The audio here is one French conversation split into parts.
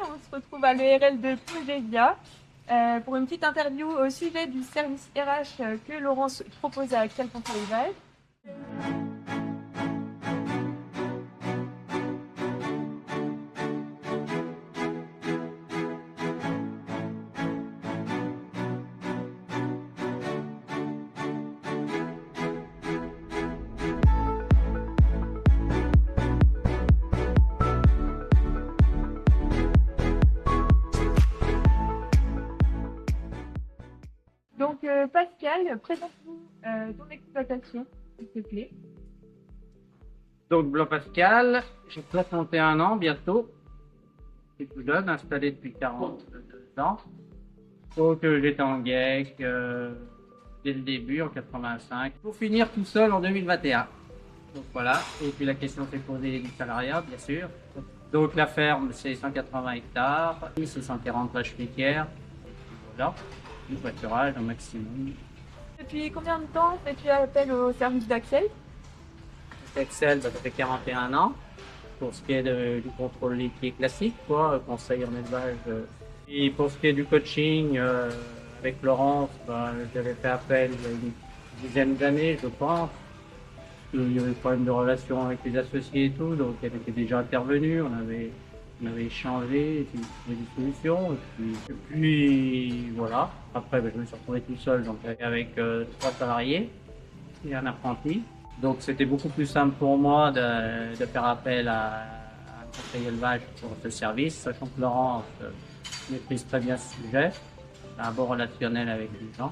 On se retrouve à l'ERL de Progesia pour une petite interview au sujet du service RH que Laurence propose à Axel Fontaine-Rival. Donc Pascal, présente-nous ton exploitation, s'il te plaît. Donc Blanc Pascal, j'ai 61 ans bientôt. Je suis tout jeune, installé depuis 42 ans. Donc j'étais en GEC dès le début en 85. Pour finir tout seul en 2021. Donc voilà. Et puis la question s'est posée du salariat, bien sûr. Donc la ferme c'est 180 hectares, c'est 140 vaches laitières. Voilà. Du pâturage au maximum. Depuis combien de temps fais-tu appel au service d'Axel? Excel, ça fait 41 ans. Pour ce qui est du contrôle laitier classique, quoi, conseil en élevage. Et pour ce qui est du coaching, avec Laurence, j'avais fait appel il y a une dizaine d'années, je pense. Il y avait des problèmes de relations avec les associés et tout, donc elle était déjà intervenue, on avait échangé, et puis trouvé des solutions. Et puis voilà. Après, je me suis retrouvé tout seul, donc avec 3 salariés et un apprenti. Donc c'était beaucoup plus simple pour moi de faire appel à un conseiller élevage pour ce service, sachant que Laurence maîtrise très bien ce sujet, a un bon relationnel avec les gens.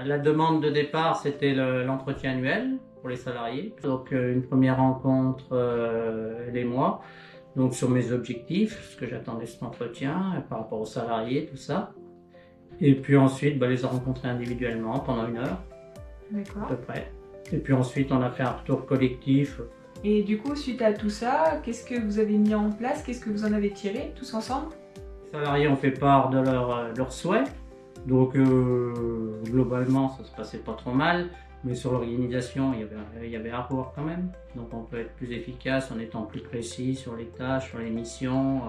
La demande de départ, c'était l'entretien annuel pour les salariés. Donc une première rencontre, elle et moi, donc sur mes objectifs, ce que j'attendais de cet entretien, par rapport aux salariés, tout ça. Et puis ensuite, les rencontrer individuellement pendant 1 heure, à peu près. Et puis ensuite, on a fait un retour collectif. Et du coup, suite à tout ça, qu'est-ce que vous avez mis en place? Qu'est-ce que vous en avez tiré tous ensemble? Les salariés ont fait part de leurs souhaits. Donc globalement, ça se passait pas trop mal. Mais sur l'organisation, il y avait à revoir quand même. Donc on peut être plus efficace en étant plus précis sur les tâches, sur les missions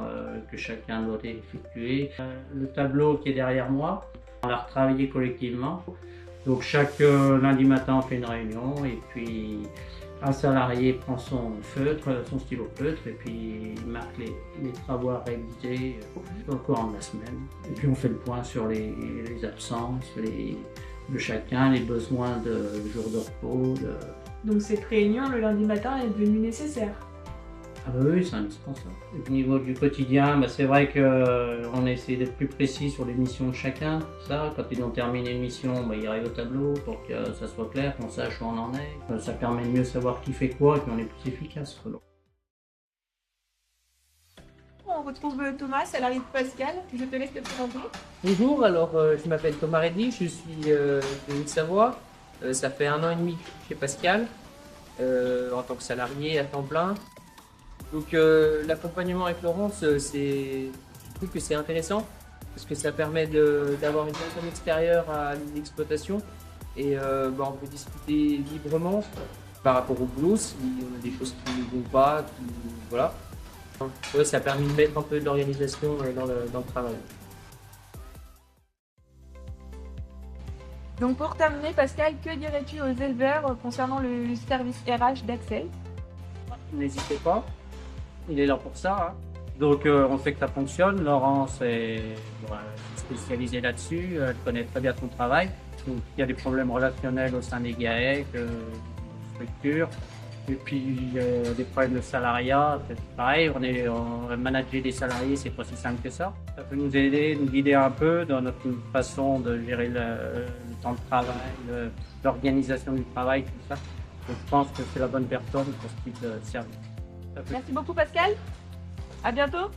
que chacun doit effectuer. Le tableau qui est derrière moi, on l'a retravaillé collectivement. Donc chaque lundi matin, on fait une réunion et puis un salarié prend son feutre, son stylo feutre et puis il marque les travaux à réaliser dans le courant de la semaine. Et puis on fait le point sur les absences, de chacun, les besoins de jours de repos. Donc cette réunion le lundi matin est devenue nécessaire? Ah bah oui, c'est indispensable. Au niveau du quotidien, c'est vrai qu'on a essayé d'être plus précis sur les missions de chacun. Ça, quand ils ont terminé une mission, ils arrivent au tableau pour que ça soit clair, qu'on sache où on en est. Ça permet de mieux savoir qui fait quoi et qu'on est plus efficace. On retrouve Thomas, salarié de Pascal. Je te laisse te présenter. Bonjour, alors je m'appelle Thomas Reddy, je suis de Haute-Savoie. Ça fait 1 an et demi que je suis chez Pascal, en tant que salarié à temps plein. Donc l'accompagnement avec Laurence, je trouve que c'est intéressant parce que ça permet d'avoir une personne extérieure à l'exploitation et on peut discuter librement par rapport au boulot si on a des choses qui ne vont pas, voilà. Ouais, ça a permis de mettre un peu de l'organisation dans le travail. Donc pour terminer, Pascal, que dirais-tu aux éleveurs concernant le service RH d'Axel? N'hésitez pas, il est là pour ça. Donc on sait que ça fonctionne. Laurence est spécialisée là-dessus, elle connaît très bien son travail. Donc, il y a des problèmes relationnels au sein des GAEC, structures. Et puis des problèmes de salariat, c'est pareil, on manager des salariés, c'est pas si simple que ça. Ça peut nous aider, nous guider un peu dans notre façon de gérer le temps de travail, l'organisation du travail, tout ça. Donc, je pense que c'est la bonne personne pour ce type de service. Merci beaucoup Pascal, à bientôt.